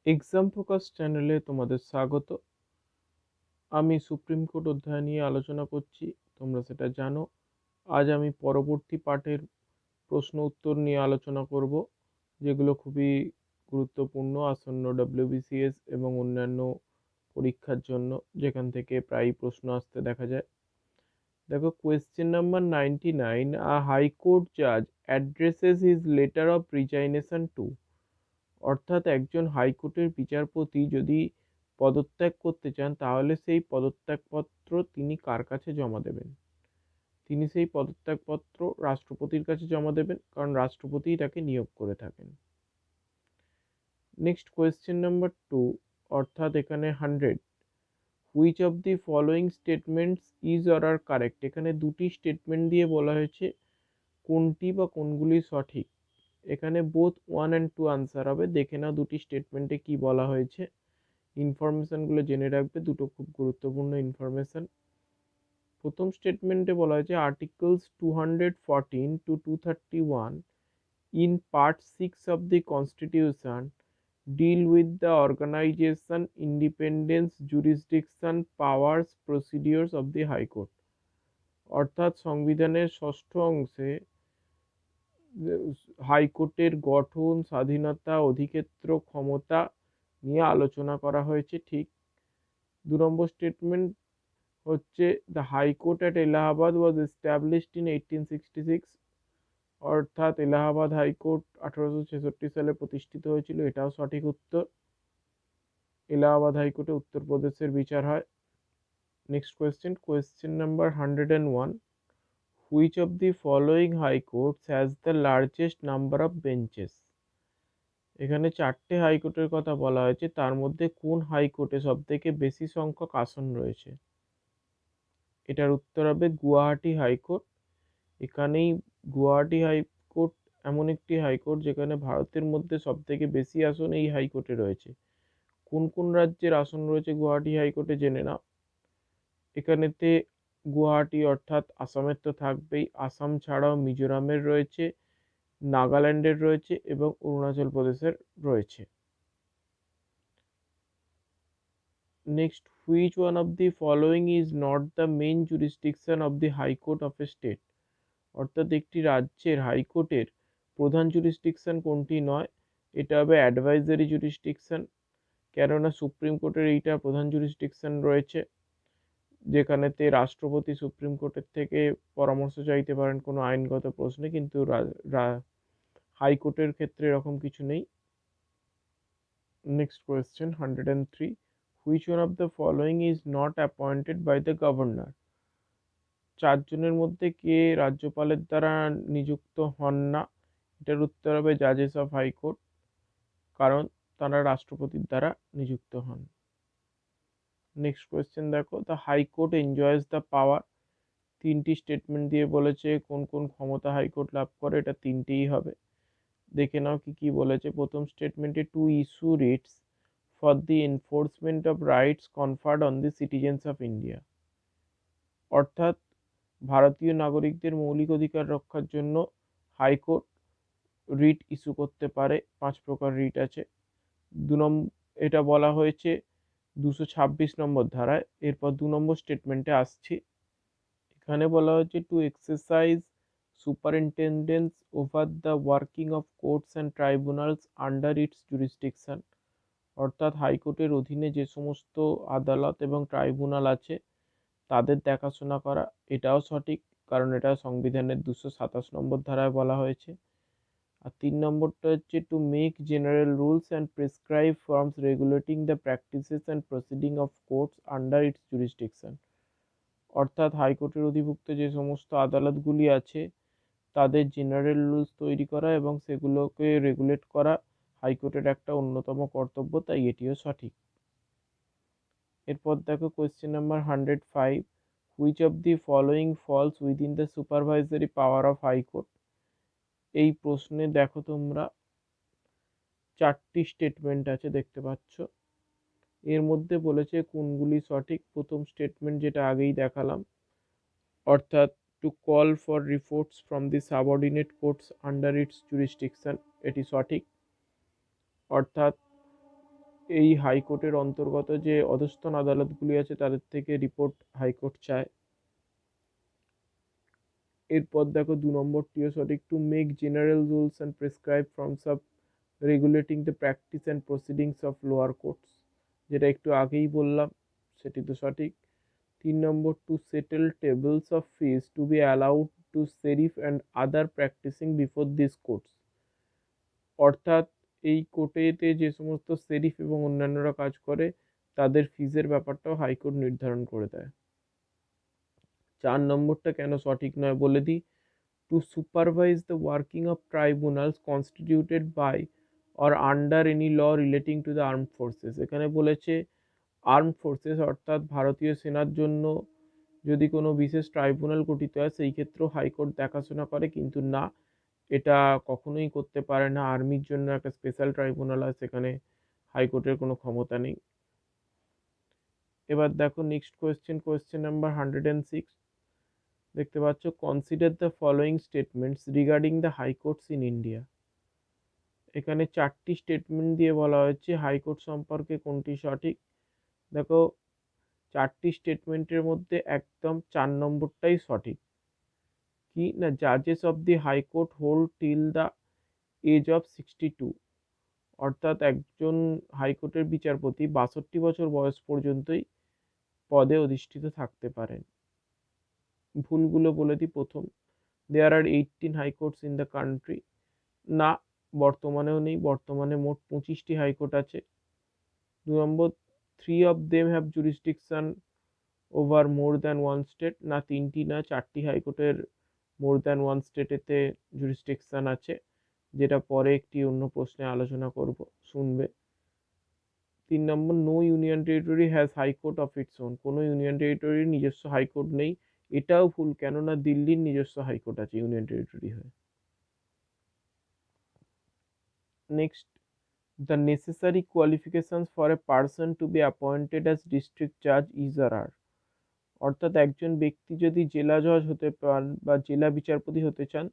Exam focus চ্যানেলে তোমাদের স্বাগত। আমি সুপ্রিম কোর্ট অধ্যায় নিয়ে আলোচনা করছি, তোমরা সেটা জানো। আজ আমি পরবর্তী পাঠের প্রশ্ন উত্তর নিয়ে আলোচনা করব, যেগুলো খুবই গুরুত্বপূর্ণ আসন্ন ডব্লিউবিসিএস এবং অন্যান্য পরীক্ষার জন্য, যেখান থেকে প্রায় প্রশ্ন আসতে দেখা যায়। দেখো, কোয়েশ্চেন নাম্বার 99, আ হাইকোর্ট জাজ addresses his letter of resignation to. অর্থাৎ একজন হাইকোর্টের বিচারপতি যদি পদত্যাগ করতে চান, তাহলে সেই পদত্যাগপত্র তিনি কার কাছে জমা দেবেন? তিনি সেই পদত্যাগপত্র রাষ্ট্রপতির কাছে জমা দেবেন, কারণ রাষ্ট্রপতিই তাকে নিয়োগ করে থাকেন। নেক্সট কোয়েশ্চেন নাম্বার 2, অর্থাৎ এখানে 100, which of the following statements is or are correct. এখানে দুটি স্টেটমেন্ট দিয়ে বলা হয়েছে কোনটি বা কোনগুলি সঠিক। এখানে বোথ 1 and 2 আনসার হবে। দেখে নাও দুটি স্টেটমেন্টে কি বলা হয়েছে। ইনফরমেশনগুলো জেনে রাখবে, দুটো খুব গুরুত্বপূর্ণ ইনফরমেশন। প্রথম স্টেটমেন্টে বলা হয়েছে articles 214 to 231 in part 6 of the constitution deal with the organisation, independence, jurisdiction, powers, procedures of the high court. অর্থাৎ সংবিধানের ষষ্ঠ অংশে হাইকোর্টের গঠন, স্বাধীনতা, অধিক্ষেত্র, ক্ষমতা নিয়ে আলোচনা করা হয়েছে। ঠিক। 2 নম্বর স্টেটমেন্ট হচ্ছে the high court at Allahabad was established in 1866। অর্থাৎ এলাহাবাদ হাইকোর্ট 1866 সালে প্রতিষ্ঠিত হয়েছিল, এটাও সঠিক উত্তর। এলাহাবাদ হাইকোর্টে উত্তরপ্রদেশের বিচার হয়। Next question number 101, which of the following high courts has the largest number of benches. এখানে 4টে হাইকোর্টের কথা বলা হয়েছে, তার মধ্যে কোন হাইকোর্টে সব থেকে বেশি সংখ্যক আসন রয়েছে? এটার উত্তর হবে গুয়াহাটি হাইকোর্ট। এখানেই গুয়াহাটি হাইকোর্ট এমন একটি হাইকোর্ট যেখানে ভারতের মধ্যে সব থেকে বেশি আসন এই হাইকোর্টে রয়েছে। কোন কোন রাজ্যের আসন রয়েছে গুয়াহাটি হাইকোর্টে জেনে নাও। এখানেতে গুয়াহাটি অর্থাৎ আসামের তো থাকবেই, আসাম ছাড়াও মিজোরামের রয়েছে, নাগাল্যান্ডের রয়েছে এবং অরুণাচল প্রদেশের রয়েছে। Next, which one of the following is not the main jurisdiction of the high court of a state. অর্থাৎ একটি রাজ্যের হাইকোর্টের প্রধান জুরিসডিকশন কোনটি নয়? এটা হবে অ্যাডভাইজারি জুরিসডিকশন। কেননা সুপ্রিম কোর্টের এইটা প্রধান জুরিসডিকশন রয়েছে, যেখানেতে রাষ্ট্রপতি সুপ্রিম কোর্টের থেকে পরামর্শ চাইতে পারেন কোনো আইনগত প্রশ্নে, কিন্তু হাইকোর্টের ক্ষেত্রে এরকম কিছু নেই। Next question 103, which one of the following is not appointed by the governor. 4 জনের মধ্যে কে রাজ্যপালের দ্বারা নিযুক্ত হন না? এটার উত্তর হবে জাজেস অফ হাইকোর্ট, কারণ তারা রাষ্ট্রপতির দ্বারা নিযুক্ত হন। নেক্সট কোয়েশ্চেন দেখো, the high court enjoys the power. 3টি স্টেটমেন্ট দিয়ে বলেছে কোন কোন ক্ষমতা হাইকোর্ট লাভ করে, এটা 3টিই হবে। দেখে নাও কি কি বলেছে। প্রথম স্টেটমেন্টে to issue writs for the enforcement of rights conferred on the citizens of India. অর্থাৎ ভারতীয় নাগরিকদের মৌলিক অধিকার রক্ষার জন্য হাইকোর্ট রিট ইস্যু করতে পারে। 5 প্রকার রিট আছে। এটা বলা হয়েছে 226 নম্বর ধারায়। এরপর 2 নম্বর স্টেটমেন্টে আসছি। এখানে বলা হয়েছে to exercise superintendence over the working of courts and tribunals under its jurisdiction. অর্থাৎ হাইকোর্টের অধীনে যে সমস্ত আদালত এবং ট্রাইব্যুনাল আছে তাদের দেখাশোনা করা, এটাও সঠিক, কারণ এটা সংবিধানের 227 নম্বর ধারায় বলা হয়েছে। আর 3 নম্বরটা হচ্ছে to make general rules and prescribe forms regulating the practices and proceeding of courts under its jurisdiction. অর্থাৎ হাইকোর্টের অধিভুক্ত যে সমস্ত আদালতগুলি আছে তাদের জেনারেল রুলস তৈরি করা এবং সেগুলোকে রেগুলেট করা হাইকোর্টের একটা অন্যতম কর্তব্য, তাই এটিও সঠিক। এরপর দেখো question number 105, which of the following falls within the supervisory power of high court. এই প্রশ্নে দেখো তোমরা 4টি স্টেটমেন্ট আছে, দেখতে পাচ্ছ। এর মধ্যে বলেছে কোনগুলি সঠিক। প্রথম স্টেটমেন্ট যেটা আগেই দেখালাম, অর্থাৎ to call for reports from the subordinate courts under its jurisdiction, এটি সঠিক। অর্থাৎ এই হাইকোর্টের অন্তর্গত যে অধস্তন আদালতগুলি আছে তাদের থেকে রিপোর্ট হাইকোর্ট চায়। এরপর দেখো 2 নম্বরটিও সঠিক, to make general rules and prescribe forms of regulating the practice and proceedings of lower courts, যেটা একটু আগেই বললাম, সেটি তো সঠিক। 3 নম্বর, to settle tables of fees to be allowed to sheriff and other practicing before this courts, অর্থাৎ এই কোর্টেতে যে সমস্ত সেরিফ এবং অন্যান্যরা কাজ করে তাদের ফিজের ব্যাপারটাও হাইকোর্ট নির্ধারণ করে দেয়। 4 নম্বরটা কেন সঠিক নয় বলে দিই, to supervise the working of tribunals constituted by or under any law relating to the armed forces, এখানে বলেছে আর্মড ফোর্সেস অর্থাৎ ভারতীয় সেনার জন্য যদি কোনো বিশেষ ট্রাইব্যুনাল গঠিত হয় সেই ক্ষেত্রেও হাইকোর্ট দেখাশোনা করে, কিন্তু না, এটা কখনোই করতে পারে না। আর্মির জন্য একটা স্পেশাল ট্রাইব্যুনাল আছে, সেখানে হাইকোর্টের কোনো ক্ষমতা নেই। এবার দেখো নেক্সট কোয়েশ্চেন নাম্বার 106, দেখতে পাচ্ছ, consider the following statements regarding the high courts in India. এখানে 4টি স্টেটমেন্ট দিয়ে বলা হয়েছে হাইকোর্ট সম্পর্কে কোনটি সঠিক। দেখো 4টি স্টেটমেন্টের মধ্যে একদম 4 নম্বরটাই সঠিক। কি না, জাজেস of the high court hold till the age of 62, অর্থাৎ একজন হাইকোর্টের বিচারপতি 62 বছর বয়স পর্যন্তই পদে অধিষ্ঠিত থাকতে পারেন। ভুলগুলো বলে দিই। প্রথম, দেয়ার আর 18 হাইকোর্টস ইন দ্য কান্ট্রি, না, বর্তমানেও নেই, বর্তমানে মোট 25টি হাইকোর্ট আছে। 2 নম্বর, 3 of them have jurisdiction over more than one state, না 3টি না 4টি হাইকোর্টের মোর দ্যান ওয়ান স্টেটেতে জুরিসডিকশন আছে, যেটা পরে একটি অন্য প্রশ্নে আলোচনা করব, শুনবে। 3 নম্বর, no union territory has high court of its own, কোনো ইউনিয়ন টেরিটরির নিজস্ব হাইকোর্ট নেই, এটাও ভুল, কেননা দিল্লির নিজস্ব হাইকোর্ট আছে ইউনিয়ন টেরিটরি হয়ে। Next, the necessary qualifications for a person to be appointed as district judge is or are, অর্থাৎ একজন ব্যক্তি যদি জেলা জজ হতে পান বা জেলা বিচারপতি হতে চান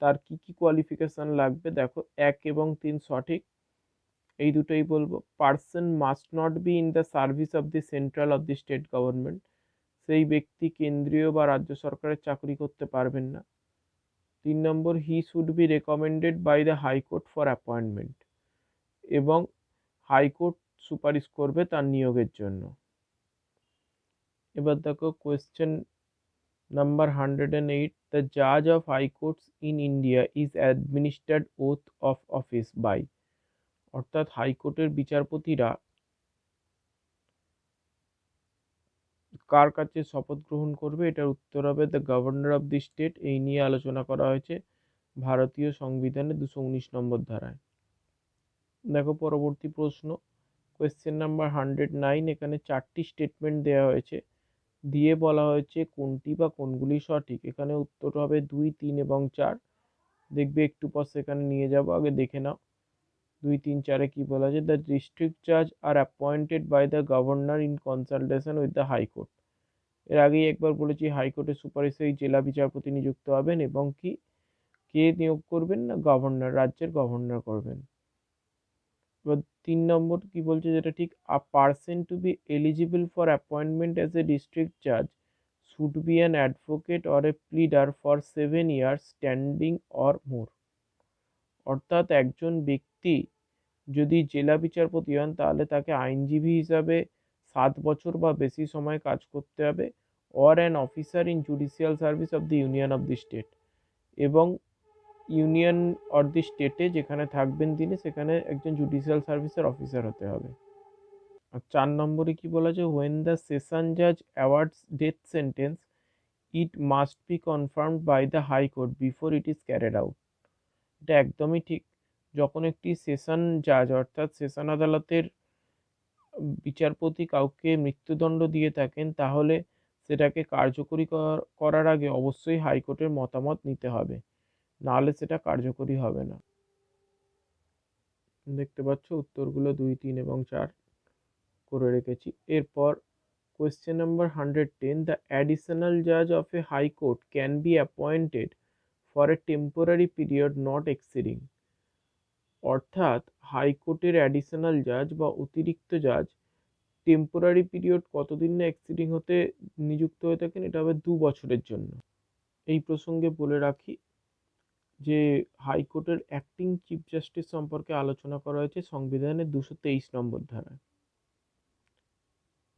তার কি কি কোয়ালিফিকেশন লাগবে। দেখো 1 এবং 3 সঠিক, এই দুটোই বলবো। Person must not be in the service of the central of the state government, সেই ব্যক্তি কেন্দ্রীয় বা রাজ্য সরকারের চাকরি করতে পারবেন না। 3 নম্বর, he should be recommended by the high court for appointment, এবং হাইকোর্ট সুপারিশ করবে তার নিয়োগের জন্য। এবার দেখো কোয়েশ্চেন নাম্বার 108, দ্য জাজ of high courts in India is administered oath of office by, অর্থাৎ হাইকোর্টের বিচারপতিরা কার কাছে শপথ গ্রহণ করবে, এটার উত্তর হবে the governor of the state. এই নিয়ে আলোচনা করা হয়েছে ভারতীয় সংবিধানের 219 নম্বর ধারায়। দেখো পরবর্তী প্রশ্ন, কোয়েশ্চেন নাম্বার 109, এখানে 4টি স্টেটমেন্ট দেওয়া হয়েছে, দিয়ে বলা হয়েছে কোনটি বা কোনগুলি সঠিক। এখানে উত্তর হবে 2, 3 এবং 4, দেখবে একটু পর সেখানে নিয়ে যাব, আগে দেখে নাও 2, 3, 4-এ কি বলা আছে, দ্য ডিস্ট্রিক্ট জাজ are appointed by the governor in consultation with the high court. এর আগেই একবার বলেছি হাইকোর্টের সুপারিশে এই জেলা বিচারপতি নিযুক্ত হবেন, এবং কি কে নিয়োগ করবেন না, গভর্নর, রাজ্যের গভর্নর করবেন। এবার 3 নম্বর কি বলছে, যেটা ঠিক, a person to be eligible for appointment as a district জাজ should be an advocate or a pleader for 7 years standing or more, অর্থাৎ একজন ব্যক্তি যদি জেলা বিচারপতি হন তাহলে তাকে আইনজীবী হিসাবে 7 বছর বা বেশি সময় কাজ করতে হবে, or an officer in judicial service of the union of the state, এবং ইউনিয়ন অর দি স্টেটে যেখানে থাকবেন তিনি সেখানে একজন জুডিশিয়াল সার্ভিসের অফিসার হতে হবে। আর 4 নম্বরে কি বলা আছে, হোয়েন দ্য সেশন জাজ awards death sentence it must be confirmed by the high court before it is carried out, এটা একদমই ঠিক। যখন একটি সেশন জাজ অর্থাৎ সেশন আদালতের বিচারপতি কাউকে মৃত্যুদণ্ড দিয়ে থাকেন তাহলে সেটাকে কার্যকরী করার আগে অবশ্যই হাইকোর্টের মতামত নিতে হবে, নাহলে সেটা কার্যকরী হবে না। দেখতে পাচ্ছ উত্তরগুলো 2, 3 এবং 4 করে রেখেছি। এরপর কোয়েশ্চেন নাম্বার 110, দ্য অ্যাডিশনাল জাজ of A high court can be appointed for a temporary period not exceeding, অর্থাৎ হাইকোর্টের অ্যাডিশনাল জাজ বা অতিরিক্ত জাজ টেম্পোরারি পিরিয়ড কতদিন না এক্সিডিং হতে নিযুক্ত হয়ে থাকেন, এটা হবে 2 বছরের জন্য। এই প্রসঙ্গে বলে রাখি যে হাইকোর্টের অ্যাক্টিং চিফ জাস্টিস সম্পর্কে আলোচনা করা হয়েছে সংবিধানের 223 নম্বর ধারায়।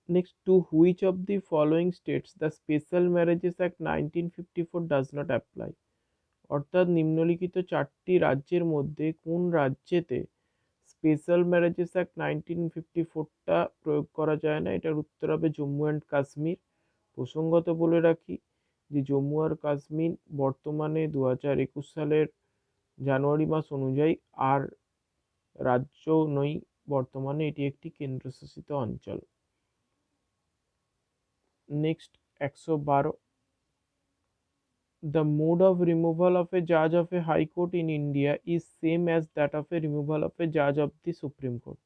Next, to which of the following states the special marriages act 1954 does not apply. অর্থাৎ নিম্নলিখিত 4টি রাজ্যের মধ্যে কোন রাজ্যেতে স্পেশাল ম্যারেজেস অ্যাক্ট 1954টা প্রয়োগ করা যায় না। এটার উত্তর হবে জম্মু অ্যান্ড কাশ্মীর। প্রসঙ্গত বলে রাখি যে জম্মু আর কাশ্মীর বর্তমানে 2021 সালের জানুয়ারি মাস অনুযায়ী আর রাজ্য নয়, বর্তমানে এটি একটি কেন্দ্রশাসিত অঞ্চল। Next 112, the mode of removal of a judge of a high court in India is same as that of a removal of a judge of the Supreme Court.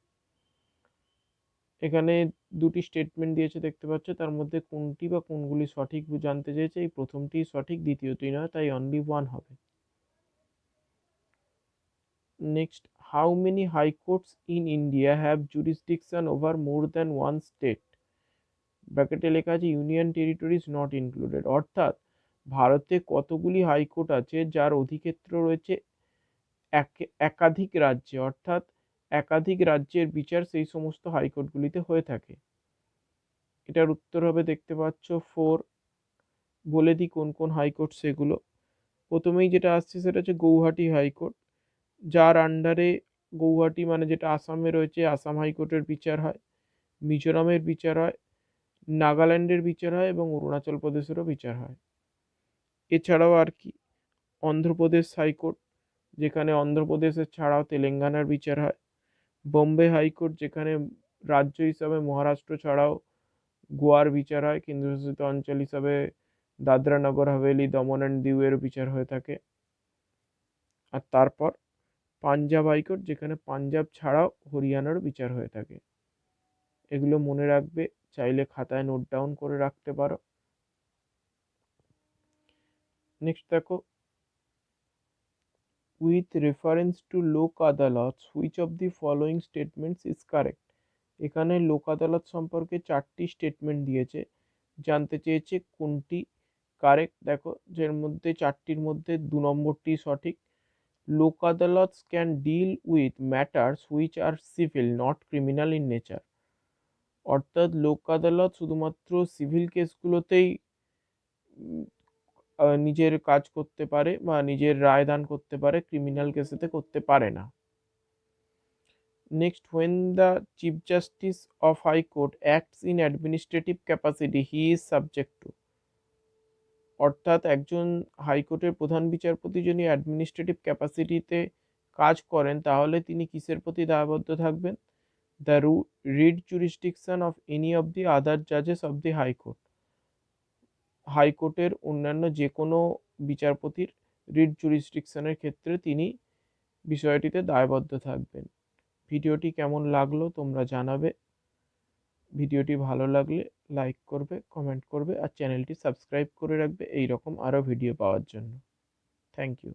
এখানে দুটি স্টেটমেন্ট দিয়েছে দেখতে পাচ্ছ, তার মধ্যে কোনটি বা কোনগুলি সঠিক জানতে চেয়েছে। এই প্রথমটি সঠিক, দ্বিতীয়টি নয়, তাই অনলি 1 হবে। Next, how many high courts in India have jurisdiction over more than one state. ব্র্যাকেটে লেখা আছে ইউনিয়ন টেরিটরিজ নট ইনক্লুডেড। অর্থাৎ ভারতে কতগুলি হাইকোর্ট আছে যার অধিক্ষেত্র রয়েছে একাধিক রাজ্যে, অর্থাৎ একাধিক রাজ্যের বিচার সেই সমস্ত হাইকোর্টগুলিতে হয়ে থাকে। এটার উত্তর হবে দেখতে পাচ্ছ 4। বলে দিই কোন কোন হাইকোর্ট সেগুলো। প্রথমেই যেটা আসছে সেটা হচ্ছে গৌহাটি হাইকোর্ট, যার আন্ডারে গৌহাটি মানে যেটা আসামে রয়েছে, আসাম হাইকোর্টের বিচার হয়, মিজোরামের বিচার হয়, নাগাল্যান্ডের বিচার হয় এবং অরুণাচল প্রদেশেরও বিচার হয়। এছাড়াও আর কি, অন্ধ্রপ্রদেশ হাইকোর্ট, যেখানে অন্ধ্রপ্রদেশের ছাড়াও তেলেঙ্গানার বিচার হয়, বোম্বে হাইকোর্ট, যেখানে রাজ্য হিসাবে মহারাষ্ট্র ছাড়াও গোয়ার বিচার হয়, কেন্দ্রশাসিত অঞ্চল হিসাবে দাদরা নগর হাভেলি, দমন অ্যান্ড দিউয়ের বিচার হয়ে থাকে। আর তারপর পাঞ্জাব হাইকোর্ট, যেখানে পাঞ্জাব ছাড়াও হরিয়ানার বিচার হয়ে থাকে। এগুলো মনে রাখবে, চাইলে খাতায় নোট ডাউন করে রাখতে পারো। নেক্সট দেখো, উইথ রেফারেন্স টু লোক আদালত which of the following statements is correct. এখানে লোক আদালত সম্পর্কে 4টি স্টেটমেন্ট দিয়েছে, জানতে চেয়েছে কোনটি কারেক্ট। দেখো, যার মধ্যে 4টির মধ্যে 2 নম্বরটি সঠিক। Lok Adalat can deal with matters which are civil not criminal in nature. অর্থাৎ লোক আদালত শুধুমাত্র সিভিল কেসগুলোতেই নিজের কাজ করতে পারে বা নিজের রায় দান করতে পারে, ক্রিমিনাল কেসেতে করতে পারে না। Next, when the chief justice of high court acts in administrative capacity he is subject to। অর্থাৎ একজন হাইকোর্টের প্রধান বিচারপতি যদি অ্যাডমিনিস্ট্রেটিভ ক্যাপাসিটিতে কাজ করেন তাহলে তিনি কিসের প্রতি দায়বদ্ধ থাকবেন? The writ jurisdiction of any of the other জাজেস অফ দি হাইকোর্ট। হাইকোর্টের অন্যান্য যে কোনো বিচারপতির রিট জুরিসডিকশনের ক্ষেত্রে তিনি বিষয়টিতে দায়বদ্ধ থাকবেন। ভিডিওটি কেমন লাগলো তোমরা জানাবে। ভিডিওটি ভালো লাগলে লাইক করবে, কমেন্ট করবে আর চ্যানেলটি সাবস্ক্রাইব করে রাখবে এই রকম আরও ভিডিও পাওয়ার জন্য। Thank you.